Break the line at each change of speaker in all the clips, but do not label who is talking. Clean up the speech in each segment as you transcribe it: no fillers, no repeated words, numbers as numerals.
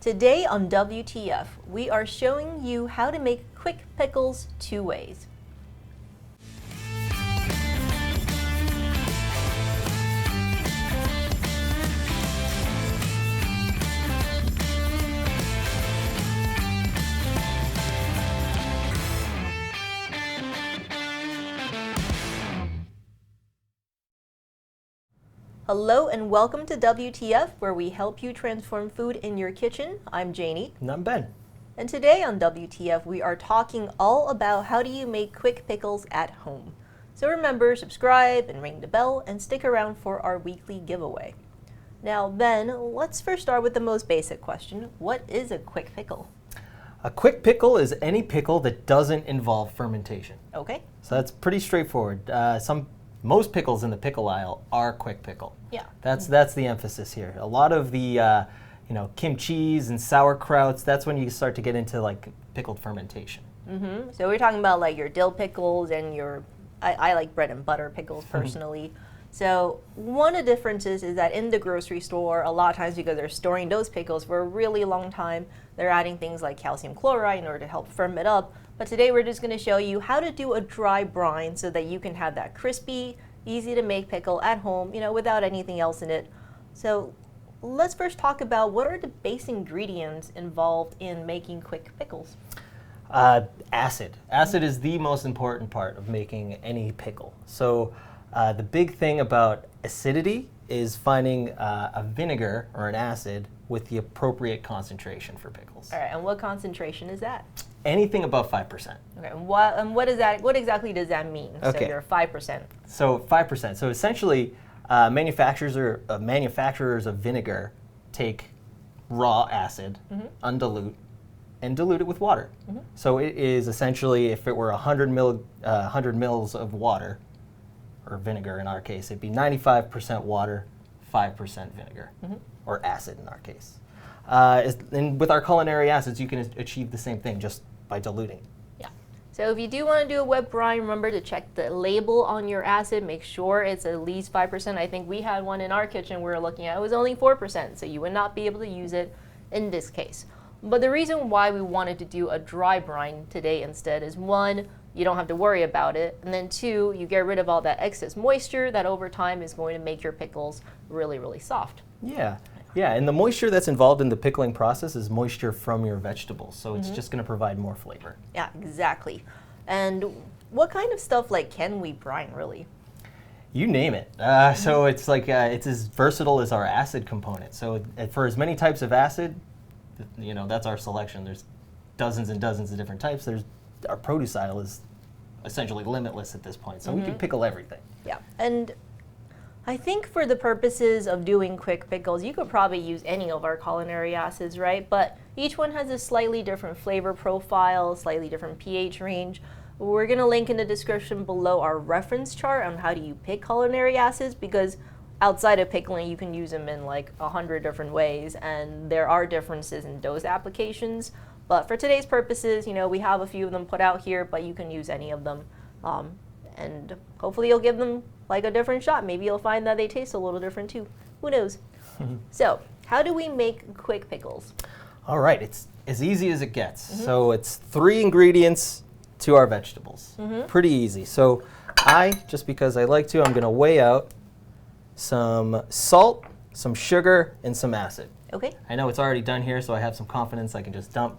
Today on WTF, we are showing you how to make quick pickles 2 ways. Hello and welcome to WTF, where we help you transform food in your kitchen. I'm Janie.
And I'm Ben.
And today on WTF, we are talking all about how do you make quick pickles at home. So remember, subscribe and ring the bell and stick around for our weekly giveaway. Now, Ben, let's first start with the most basic question. What is a quick pickle?
A quick pickle is any pickle that doesn't involve fermentation.
Okay.
So that's pretty straightforward. Most pickles in the pickle aisle are quick pickle.
Yeah.
That's the emphasis here. A lot of the kimchis and sauerkrauts, that's when you start to get into like pickled fermentation.
Mm-hmm. So we're talking about like your dill pickles and your, I like bread and butter pickles personally. So one of the differences is that in the grocery store, a lot of times because they're storing those pickles for a really long time, they're adding things like calcium chloride in order to help firm it up. But today we're just going to show you how to do a dry brine so that you can have that crispy, easy to make pickle at home, without anything else in it. So let's first talk about what are the base ingredients involved in making quick pickles.
Acid. Acid is the most important part of making any pickle. So the big thing about acidity is finding a vinegar or an acid with the appropriate concentration for pickles.
All right, and what concentration is that?
Anything above 5%.
Okay, what is that? What exactly does that mean?
Okay.
So you're 5%.
So 5%. So essentially, manufacturers of vinegar take raw acid, undilute, and dilute it with water. So it is essentially, if it were 100 mils of water, or vinegar in our case, it'd be 95% water, 5% vinegar, or acid in our case. And with our culinary acids, you can achieve the same thing just by diluting.
Yeah. So if you do want to do a wet brine, remember to check the label on your acid. Make sure it's at least 5%. I think we had one in our kitchen we were looking at. It was only 4%, so you would not be able to use it in this case. But the reason why we wanted to do a dry brine today instead is, one, you don't have to worry about it, and then two, you get rid of all that excess moisture that over time is going to make your pickles really, really soft.
Yeah, and the moisture that's involved in the pickling process is moisture from your vegetables, so it's just going to provide more flavor.
Yeah, exactly. And what kind of stuff can we brine, really?
You name it. So it's like it's as versatile as our acid component. So for as many types of acid, that's our selection. There's dozens and dozens of different types. Our produce aisle is essentially limitless at this point, so we can pickle everything.
Yeah, and I think for the purposes of doing quick pickles, you could probably use any of our culinary acids, right? But each one has a slightly different flavor profile, slightly different pH range. We're going to link in the description below our reference chart on how do you pick culinary acids, because outside of pickling, you can use them in like 100 different ways, and there are differences in dose applications. But for today's purposes, we have a few of them put out here, but you can use any of them. And hopefully you'll give them like a different shot. Maybe you'll find that they taste a little different too. Who knows? So, how do we make quick pickles?
All right, it's as easy as it gets. So it's 3 ingredients to our vegetables. Pretty easy. So just because I like to, I'm going to weigh out some salt, some sugar, and some acid.
Okay.
I know it's already done here, so I have some confidence I can just dump.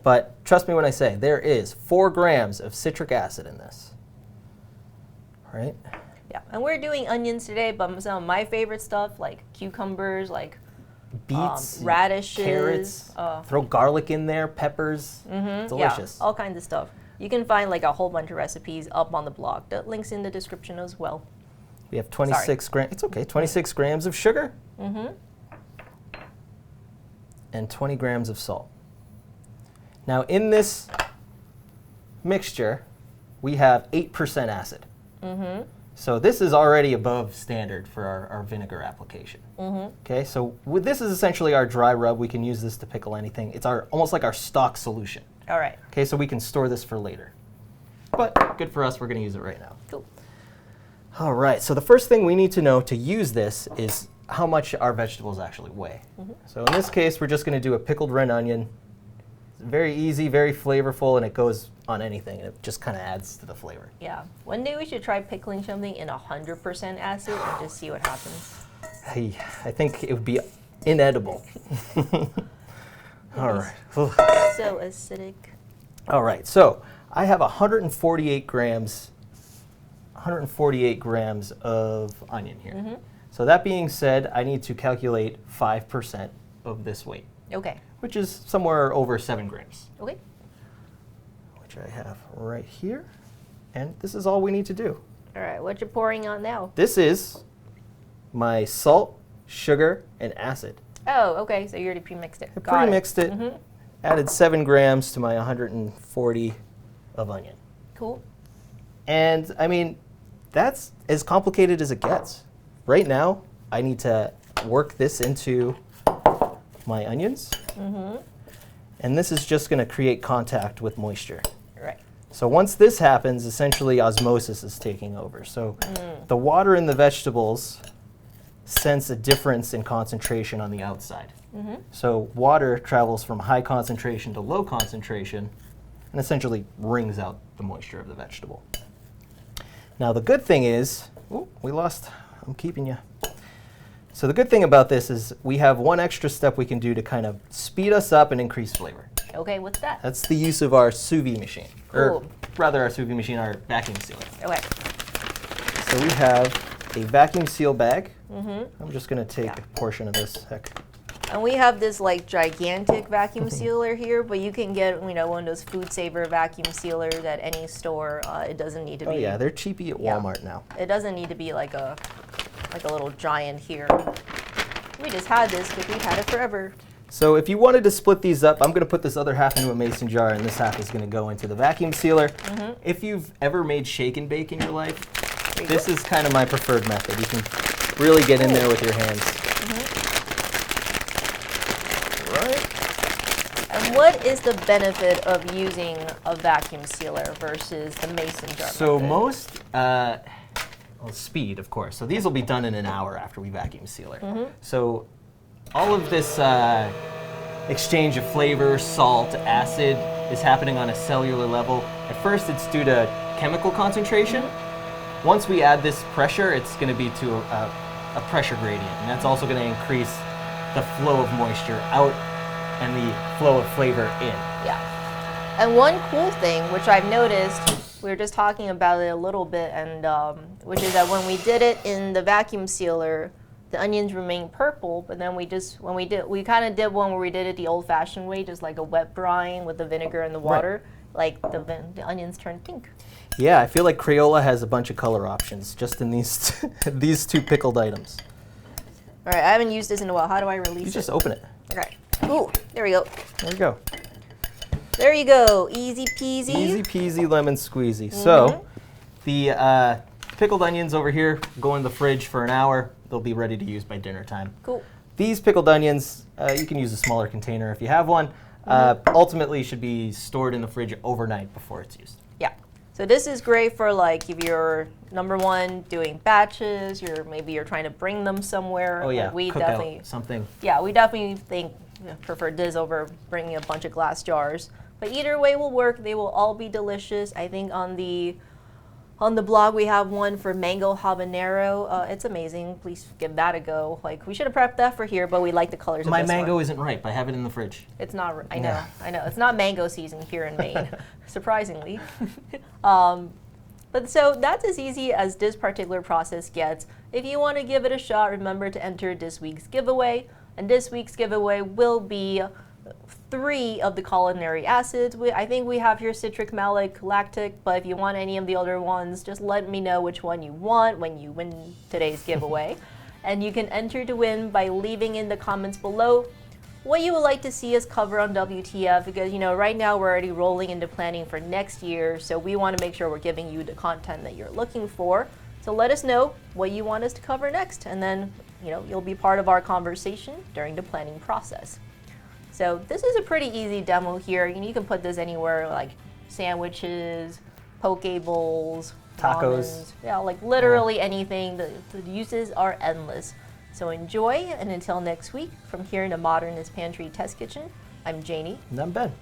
But trust me when I say there is 4 grams of citric acid in this. All right?
Yeah, and we're doing onions today, but some of my favorite stuff like cucumbers, like
beets,
radishes,
carrots. Throw garlic in there, peppers. Delicious.
Yeah, all kinds of stuff. You can find like a whole bunch of recipes up on the blog. The link's in the description as well.
We have 26 grams. It's okay. 26 grams of sugar. And 20 grams of salt. Now in this mixture, we have 8% acid. So this is already above standard for our vinegar application. Okay, so this is essentially our dry rub. We can use this to pickle anything. It's almost like our stock solution.
All right.
Okay, so we can store this for later. But good for us, we're going to use it right now.
Cool.
All right, so the first thing we need to know to use this is how much our vegetables actually weigh. So in this case, we're just going to do a pickled red onion. It's very easy, very flavorful, and it goes on anything. And it just kind of adds to the flavor.
Yeah. One day we should try pickling something in 100% acid and just see what happens.
Hey, I think it would be inedible. All right.
So acidic.
All right. So I have 148 grams of onion here. So that being said, I need to calculate 5% of this weight,
Okay.
which is somewhere over 7 grams,
Okay.
which I have right here. And this is all we need to do.
All right. What you pouring on now?
This is my salt, sugar, and acid.
Oh, okay. So you already pre-mixed it.
I
Got
pre-mixed it, added 7 grams to my 140 of onion.
Cool.
And I mean, that's as complicated as it gets. Right now, I need to work this into my onions. And this is just going to create contact with moisture.
Right.
So once this happens, essentially osmosis is taking over. So the water in the vegetables sense a difference in concentration on the outside. So water travels from high concentration to low concentration and essentially wrings out the moisture of the vegetable. Now the good thing is, I'm keeping you. So the good thing about this is we have one extra step we can do to kind of speed us up and increase flavor.
Okay. What's that?
That's the use of our sous vide machine. Or
Cool.
rather our sous vide machine, our vacuum sealer.
Okay.
So we have a vacuum seal bag. I'm just going to take a portion of this. Heck.
And we have this like gigantic vacuum sealer here, but you can get one of those food saver vacuum sealers at any store. It doesn't need to be.
Oh yeah, they're cheapy at Walmart now.
It doesn't need to be like a little giant here. We just had this because we've had it forever.
So if you wanted to split these up, I'm going to put this other half into a mason jar, and this half is going to go into the vacuum sealer. If you've ever made shake and bake in your life, this is kind of my preferred method. You can really get in there with your hands. Right.
And what is the benefit of using a vacuum sealer versus the mason jar
So
method?
most, speed, of course. So these will be done in an hour after we vacuum seal it. So all of this exchange of flavor, salt, acid is happening on a cellular level. At first, it's due to chemical concentration. Once we add this pressure, it's going to be to a pressure gradient, and that's also going to increase the flow of moisture out and the flow of flavor in.
Yeah. And one cool thing, which I've noticed, we were just talking about it a little bit, and which is that when we did it in the vacuum sealer, the onions remain purple, but then we kind of did one where we did it the old-fashioned way, just like a wet brine with the vinegar and the water. Like the onions turn pink.
Yeah, I feel like Crayola has a bunch of color options just in these these two pickled items.
All right, I haven't used this in a while. How do I release it?
You just open it.
Okay. Ooh, there we go.
There you go.
There you go. Easy peasy.
Easy peasy lemon squeezy. So the pickled onions over here go in the fridge for an hour. They'll be ready to use by dinner time.
Cool.
These pickled onions, you can use a smaller container if you have one. Ultimately should be stored in the fridge overnight before it's used.
Yeah. So this is great for like if you're doing batches, maybe you're trying to bring them somewhere.
Oh yeah,
like we
cook
definitely
out something.
Yeah, we definitely prefer this over bringing a bunch of glass jars. But either way will work. They will all be delicious. I think on the blog we have one for mango habanero. It's amazing. Please give that a go. Like we should have prepped that for here, but we like the colors of
My
this
mango
one.
isn't ripe. I have it in the fridge.
It's not. I know.
Yeah.
I know. It's not mango season here in Maine, surprisingly. But so that's as easy as this particular process gets. If you want to give it a shot, remember to enter this week's giveaway. And this week's giveaway will be 3 of the culinary acids. I think we have here citric, malic, lactic, but if you want any of the other ones, just let me know which one you want when you win today's giveaway. And you can enter to win by leaving in the comments below what you would like to see us cover on WTF, because right now we're already rolling into planning for next year, so we want to make sure we're giving you the content that you're looking for. So let us know what you want us to cover next, and then you'll be part of our conversation during the planning process. So this is a pretty easy demo here. You can put this anywhere, like sandwiches, poke bowls,
Tacos.
ramens. Yeah, like literally anything. The uses are endless. So enjoy, and until next week, from here in the Modernist Pantry Test Kitchen, I'm Janie.
And I'm Ben.